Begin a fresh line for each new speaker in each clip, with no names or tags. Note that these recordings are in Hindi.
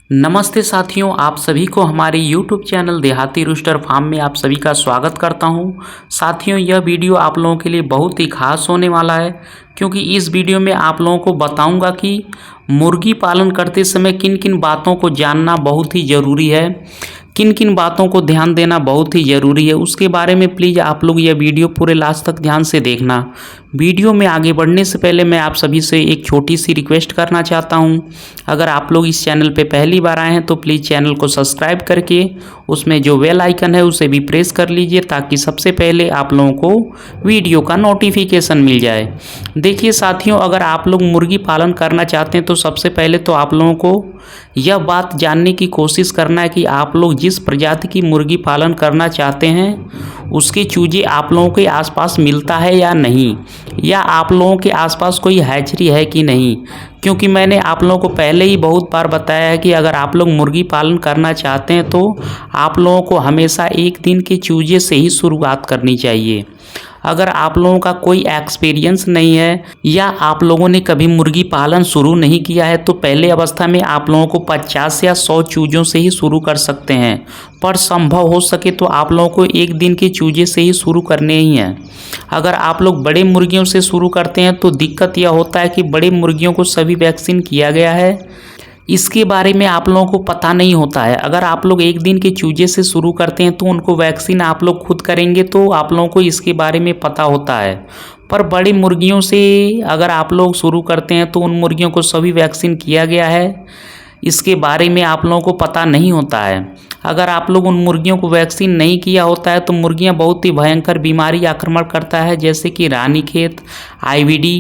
नमस्ते साथियों, आप सभी को हमारे YouTube चैनल देहाती रूस्टर फार्म में आप सभी का स्वागत करता हूं। साथियों, यह वीडियो आप लोगों के लिए बहुत ही खास होने वाला है, क्योंकि इस वीडियो में आप लोगों को बताऊंगा कि मुर्गी पालन करते समय किन किन बातों को जानना बहुत ही ज़रूरी है, किन किन बातों को ध्यान देना बहुत ही ज़रूरी है। उसके बारे में प्लीज़ आप लोग यह वीडियो पूरे लास्ट तक ध्यान से देखना। वीडियो में आगे बढ़ने से पहले मैं आप सभी से एक छोटी सी रिक्वेस्ट करना चाहता हूं। अगर आप लोग इस चैनल पे पहली बार आए हैं तो प्लीज़ चैनल को सब्सक्राइब करके उसमें जो बेल आइकन है उसे भी प्रेस कर लीजिए, ताकि सबसे पहले आप लोगों को वीडियो का नोटिफिकेशन मिल जाए। देखिए साथियों, अगर आप लोग मुर्गी पालन करना चाहते हैं तो सबसे पहले तो आप लोगों को यह बात जानने की कोशिश करना है कि आप लोग जिस प्रजाति की मुर्गी पालन करना चाहते हैं उसके चूजे आप लोगों के आसपास मिलता है या नहीं, या आप लोगों के आसपास कोई हैचरी है कि नहीं। क्योंकि मैंने आप लोगों को पहले ही बहुत बार बताया है कि अगर आप लोग मुर्गी पालन करना चाहते हैं तो आप लोगों को हमेशा एक दिन के चूजे से ही शुरुआत करनी चाहिए। अगर आप लोगों का कोई एक्सपीरियंस नहीं है या आप लोगों ने कभी मुर्गी पालन शुरू नहीं किया है तो पहले अवस्था में आप लोगों को 50 या 100 चूज़ों से ही शुरू कर सकते हैं, पर संभव हो सके तो आप लोगों को एक दिन के चूजे से ही शुरू करने ही हैं। अगर आप लोग बड़े मुर्गियों से शुरू करते हैं तो दिक्कत यह होता है कि बड़े मुर्गियों को सभी वैक्सीन किया गया है, इसके बारे में आप लोगों को पता नहीं होता है। अगर आप लोग एक दिन के चूजे से शुरू करते हैं तो उनको वैक्सीन आप लोग खुद करेंगे तो आप लोगों को इसके बारे में पता होता है, पर बड़ी मुर्गियों से अगर आप लोग शुरू करते हैं तो उन मुर्गियों को सभी वैक्सीन किया गया है, इसके बारे में आप लोगों को पता नहीं होता है। अगर आप लोग उन मुर्गियों को वैक्सीन नहीं किया होता है तो मुर्गियां बहुत ही भयंकर बीमारी आक्रमण करता है, जैसे कि रानीखेत, IVD।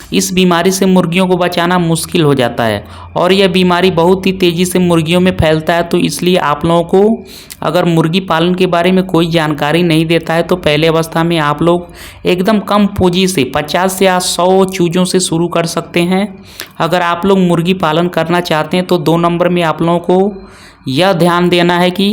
इस बीमारी से मुर्गियों को बचाना मुश्किल हो जाता है और यह बीमारी बहुत ही तेज़ी से मुर्गियों में फैलता है। तो इसलिए आप लोगों को अगर मुर्गी पालन के बारे में कोई जानकारी नहीं देता है तो पहले अवस्था में आप लोग एकदम कम पूंजी से 50 या 100 चूज़ों से शुरू कर सकते हैं। अगर आप लोग मुर्गी पालन करना चाहते हैं तो 2 नंबर में आप लोगों को यह ध्यान देना है कि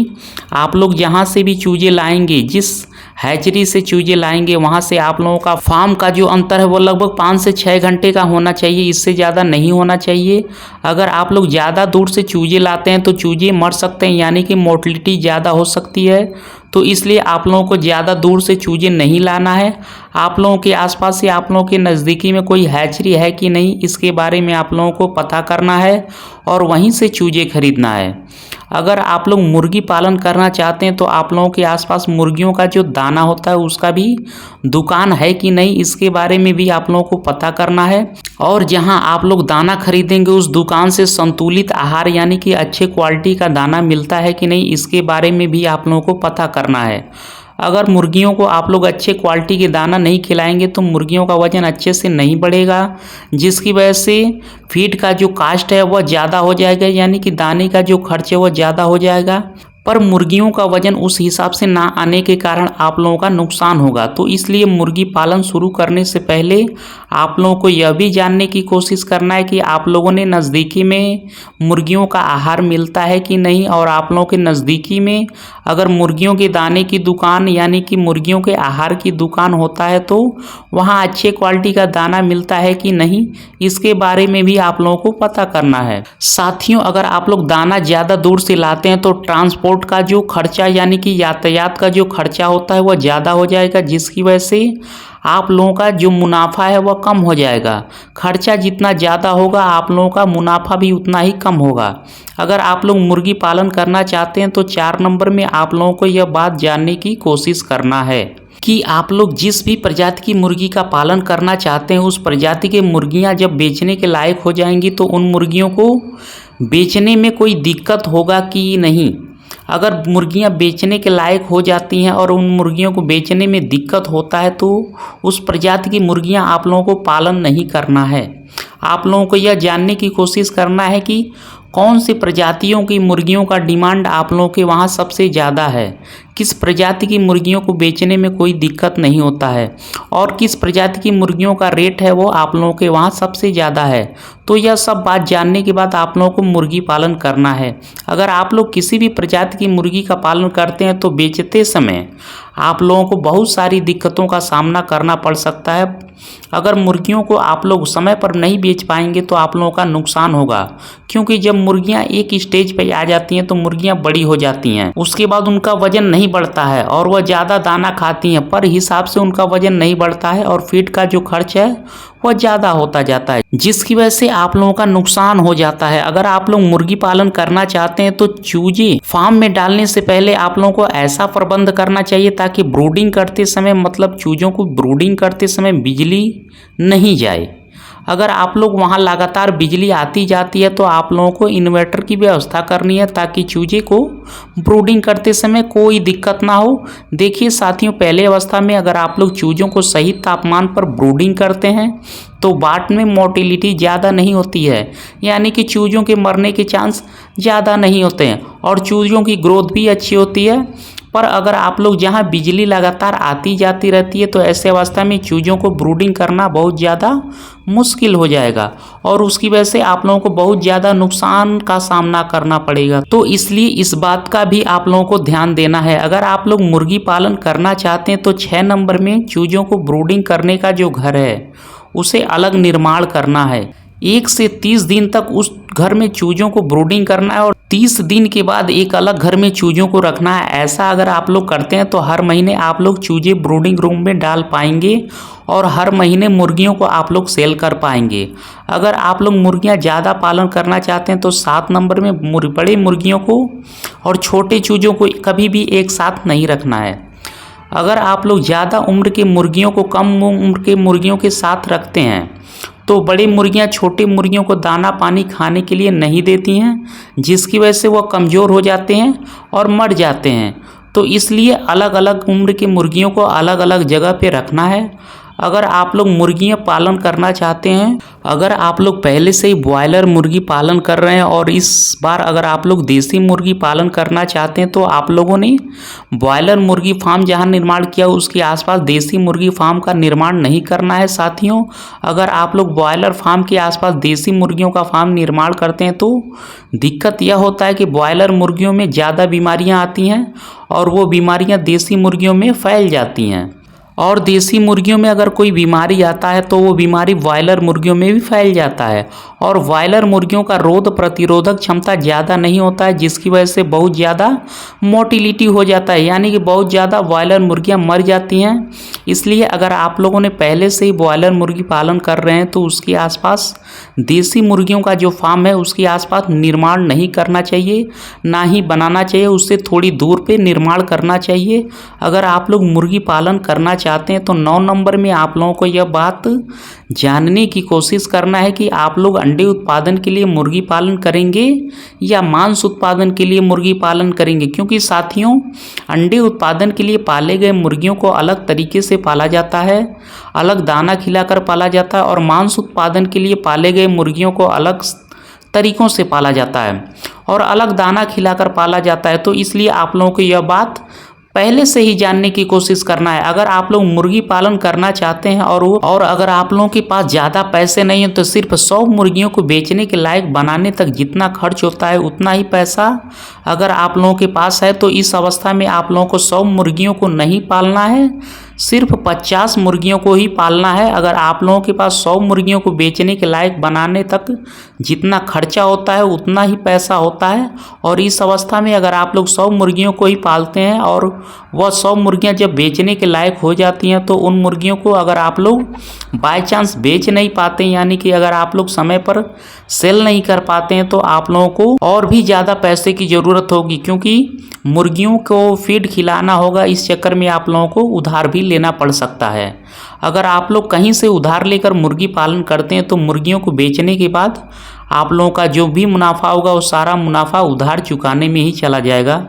आप लोग जहाँ से भी चूजे लाएंगे, जिस हैचरी से चूजे लाएंगे, वहाँ से आप लोगों का फार्म का जो अंतर है वो लगभग 5 से 6 घंटे का होना चाहिए, इससे ज़्यादा नहीं होना चाहिए। अगर आप लोग ज़्यादा दूर से चूजे लाते हैं तो चूजे मर सकते हैं, यानी कि मोर्टलिटी ज़्यादा हो सकती है। तो इसलिए आप लोगों को ज़्यादा दूर से चूजे नहीं लाना है। आप लोगों के आसपास से आप लोगों के नज़दीकी में कोई हैचरी है कि नहीं, इसके बारे में आप लोगों को पता करना है और वहीं से चूजे खरीदना है। अगर आप लोग मुर्गी पालन करना चाहते हैं तो आप लोगों के आसपास मुर्गियों का जो दाना होता है उसका भी दुकान है कि नहीं, इसके बारे में भी आप लोगों को पता करना है। और जहां आप लोग दाना खरीदेंगे उस दुकान से संतुलित आहार यानी कि अच्छे क्वालिटी का दाना मिलता है कि नहीं, इसके बारे में भी आप लोगों को पता करना है। अगर मुर्गियों को आप लोग अच्छे क्वालिटी के दाना नहीं खिलाएंगे तो मुर्गियों का वजन अच्छे से नहीं बढ़ेगा, जिसकी वजह से फीड का जो कास्ट है वह ज़्यादा हो जाएगा, यानी कि दाने का जो खर्च है वह ज़्यादा हो जाएगा, पर मुर्गियों का वजन उस हिसाब से ना आने के कारण आप लोगों का नुकसान होगा। तो इसलिए मुर्गी पालन शुरू करने से पहले आप लोगों को यह भी जानने की कोशिश करना है कि आप लोगों ने नज़दीकी में मुर्गियों का आहार मिलता है कि नहीं, और आप लोगों के नज़दीकी में अगर मुर्गियों के दाने की दुकान यानी कि मुर्गियों के आहार की दुकान होता है तो वहाँ अच्छे क्वालिटी का दाना मिलता है कि नहीं, इसके बारे में भी आप लोगों को पता करना है। साथियों, अगर आप लोग दाना ज़्यादा दूर से लाते हैं तो ट्रांसपोर्ट का जो खर्चा यानी कि यातायात का जो खर्चा होता है वह ज़्यादा हो जाएगा, जिसकी वजह से आप लोगों का जो मुनाफा है वह कम हो जाएगा। खर्चा जितना ज़्यादा होगा आप लोगों का मुनाफा भी उतना ही कम होगा। अगर आप लोग मुर्गी पालन करना चाहते हैं तो 4 नंबर में आप लोगों को यह बात जानने की कोशिश करना है कि आप लोग जिस भी प्रजाति की मुर्गी का पालन करना चाहते हैं उस प्रजाति के मुर्गियां जब बेचने के लायक हो जाएंगी तो उन मुर्गियों को बेचने में कोई दिक्कत होगा कि नहीं। अगर मुर्गियां बेचने के लायक हो जाती हैं और उन मुर्गियों को बेचने में दिक्कत होता है तो उस प्रजाति की मुर्गियां आप लोगों को पालन नहीं करना है। आप लोगों को यह जानने की कोशिश करना है कि कौन सी प्रजातियों की मुर्गियों का डिमांड आप लोगों के वहाँ सबसे ज़्यादा है, किस प्रजाति की मुर्गियों को बेचने में कोई दिक्कत नहीं होता है और किस प्रजाति की मुर्गियों का रेट है वो आप लोगों के वहाँ सबसे ज़्यादा है। तो यह सब बात जानने के बाद आप लोगों को मुर्गी पालन करना है। अगर आप लोग किसी भी प्रजाति की मुर्गी का पालन करते हैं तो बेचते समय आप लोगों को बहुत सारी दिक्कतों का सामना करना पड़ सकता है। अगर मुर्गियों को आप लोग समय पर नहीं बेच पाएंगे तो आप लोगों का नुकसान होगा, क्योंकि जब मुर्गियां एक स्टेज पे आ जाती हैं तो मुर्गियां बड़ी हो जाती हैं, उसके बाद उनका वजन नहीं बढ़ता है और वह ज़्यादा दाना खाती हैं, पर हिसाब से उनका वजन नहीं बढ़ता है और फीड का जो खर्च है वह ज़्यादा होता जाता है, जिसकी वजह से आप लोगों का नुकसान हो जाता है। अगर आप लोग मुर्गी पालन करना चाहते हैं तो चूजे फार्म में डालने से पहले आप लोगों को ऐसा प्रबंध करना चाहिए ताकि ब्रूडिंग करते समय, मतलब चूजों को ब्रूडिंग करते समय बिजली नहीं जाए। अगर आप लोग वहाँ लगातार बिजली आती जाती है तो आप लोगों को इन्वर्टर की व्यवस्था करनी है ताकि चूजे को ब्रूडिंग करते समय कोई दिक्कत ना हो। देखिए साथियों, पहले अवस्था में अगर आप लोग चूजों को सही तापमान पर ब्रूडिंग करते हैं तो बाट में मोटिलिटी ज़्यादा नहीं होती है, यानी कि चूजों के मरने के चांस ज़्यादा नहीं होते हैं और चूजों की ग्रोथ भी अच्छी होती है। पर अगर आप लोग जहां बिजली लगातार आती जाती रहती है तो ऐसे अवस्था में चूजों को ब्रूडिंग करना बहुत ज़्यादा मुश्किल हो जाएगा और उसकी वजह से आप लोगों को बहुत ज़्यादा नुकसान का सामना करना पड़ेगा। तो इसलिए इस बात का भी आप लोगों को ध्यान देना है। अगर आप लोग मुर्गी पालन करना चाहते हैं तो 6 नंबर में चूजों को ब्रूडिंग करने का जो घर है उसे अलग निर्माण करना है। 1 से 30 दिन तक उस घर में चूजों को ब्रूडिंग करना है और 30 दिन के बाद एक अलग घर में चूजों को रखना है। ऐसा अगर आप लोग करते हैं तो हर महीने आप लोग चूजे ब्रूडिंग रूम में डाल पाएंगे और हर महीने मुर्गियों को आप लोग सेल कर पाएंगे। अगर आप लोग मुर्गियां ज़्यादा पालन करना चाहते हैं तो 7 नंबर में बड़े मुर्गियों को और छोटे चूजों को कभी भी एक साथ नहीं रखना है। अगर आप लोग ज़्यादा उम्र के मुर्गियों को कम उम्र के मुर्गियों के साथ रखते हैं तो बड़ी मुर्गियां छोटी मुर्गियों को दाना पानी खाने के लिए नहीं देती हैं, जिसकी वजह से वह कमज़ोर हो जाते हैं और मर जाते हैं। तो इसलिए अलग अलग उम्र की मुर्गियों को अलग अलग जगह पे रखना है। अगर आप लोग मुर्गियां पालन करना चाहते हैं, अगर आप लोग पहले से ही ब्रॉयलर मुर्गी पालन कर रहे हैं और इस बार अगर आप लोग देसी मुर्गी पालन करना चाहते हैं तो आप लोगों ने ब्रॉयलर मुर्गी फार्म जहां निर्माण किया उसके आसपास देसी मुर्गी फार्म का निर्माण नहीं करना है। साथियों, अगर आप लोग ब्रॉयलर फार्म के आसपास देसी मुर्गियों का फार्म निर्माण करते हैं तो दिक्कत यह होता है कि ब्रॉयलर मुर्गियों में ज़्यादा बीमारियाँ आती हैं और वो बीमारियाँ देसी मुर्गियों में फैल जाती हैं और देसी मुर्गियों में अगर कोई बीमारी आता है तो वो बीमारी ब्रॉयलर मुर्गियों में भी फैल जाता है और ब्रॉयलर मुर्गियों का रोग प्रतिरोधक क्षमता ज़्यादा नहीं होता है, जिसकी वजह से बहुत ज़्यादा मोटिलिटी हो जाता है, यानी कि बहुत ज़्यादा ब्रॉयलर मुर्गियां मर जाती हैं। इसलिए अगर आप लोगों ने पहले से ही ब्रॉयलर मुर्गी पालन कर रहे हैं तो उसके आसपास देसी मुर्गियों का जो फार्म है उसके आसपास निर्माण नहीं करना चाहिए, ना ही बनाना चाहिए, उससे थोड़ी दूर पे निर्माण करना चाहिए। अगर आप लोग मुर्गी पालन करना चाहते हैं तो 9 नंबर में आप लोगों को यह बात जानने की कोशिश करना है कि आप लोग अंडे उत्पादन के लिए मुर्गी पालन करेंगे या मांस उत्पादन के लिए मुर्गी पालन करेंगे, क्योंकि साथियों अंडे उत्पादन के लिए पाले गए मुर्गियों को अलग तरीके से पाला जाता है, अलग दाना खिलाकर पाला जाता है और मांस उत्पादन के लिए पाले गए मुर्गियों को अलग तरीकों से पाला जाता है और अलग दाना खिलाकर पाला जाता है। तो इसलिए आप लोगों को यह बात पहले से ही जानने की कोशिश करना है। अगर आप लोग मुर्गी पालन करना चाहते हैं और अगर आप लोगों के पास ज़्यादा पैसे नहीं हैं तो सिर्फ 100 मुर्गियों को बेचने के लायक बनाने तक जितना खर्च होता है उतना ही पैसा अगर आप लोगों के पास है तो इस अवस्था में आप लोगों को 100 मुर्गियों को नहीं पालना है, सिर्फ 50 मुर्गियों को ही पालना है। अगर आप लोगों के पास 100 मुर्गियों को बेचने के लायक बनाने तक जितना खर्चा होता है उतना ही पैसा होता है और इस अवस्था में अगर आप लोग 100 मुर्गियों को ही पालते हैं और वह 100 मुर्गियां जब बेचने के लायक हो जाती हैं तो उन मुर्गियों को अगर आप लोग बाय चांस बेच नहीं पाते, यानी कि अगर आप लोग समय पर सेल नहीं कर पाते हैं तो आप लोगों को और भी ज़्यादा पैसे की ज़रूरत होगी, क्योंकि मुर्गियों को फीड खिलाना होगा। इस चक्कर में आप लोगों को उधार भी लेना पड़ सकता है। अगर आप लोग कहीं से उधार लेकर मुर्गी पालन करते हैं तो मुर्गियों को बेचने के बाद आप लोगों का जो भी मुनाफा होगा वो सारा मुनाफा उधार चुकाने में ही चला जाएगा,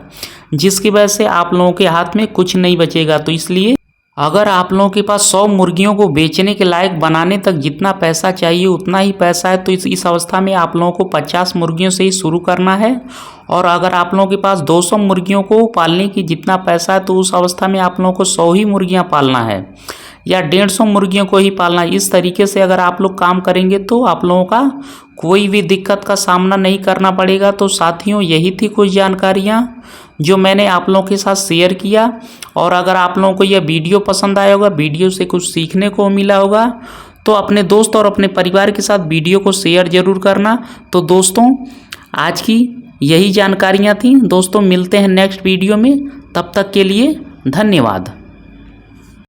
जिसकी वजह से आप लोगों के हाथ में कुछ नहीं बचेगा। तो इसलिए अगर आप लोगों के पास 100 मुर्गियों को बेचने के लायक बनाने तक जितना पैसा चाहिए उतना ही पैसा है, तो इस अवस्था में आप लोगों को 50 मुर्गियों से ही शुरू करना है। और अगर आप लोगों के पास 200 मुर्गियों को पालने की जितना पैसा है, तो उस अवस्था में आप लोगों को 100 ही मुर्गियाँ पालना है या 150 मुर्गियों को ही पालना है। इस तरीके से अगर आप लोग काम करेंगे तो आप लोगों का कोई भी दिक्कत का सामना नहीं करना पड़ेगा। तो साथियों, यही थी कुछ जानकारियाँ जो मैंने आप लोगों के साथ शेयर किया। और अगर आप लोगों को यह वीडियो पसंद आया होगा, वीडियो से कुछ सीखने को मिला होगा, तो अपने दोस्त और अपने परिवार के साथ वीडियो को शेयर जरूर करना। तो दोस्तों, आज की यही जानकारियाँ थी। दोस्तों, मिलते हैं नेक्स्ट वीडियो में, तब तक के लिए धन्यवाद।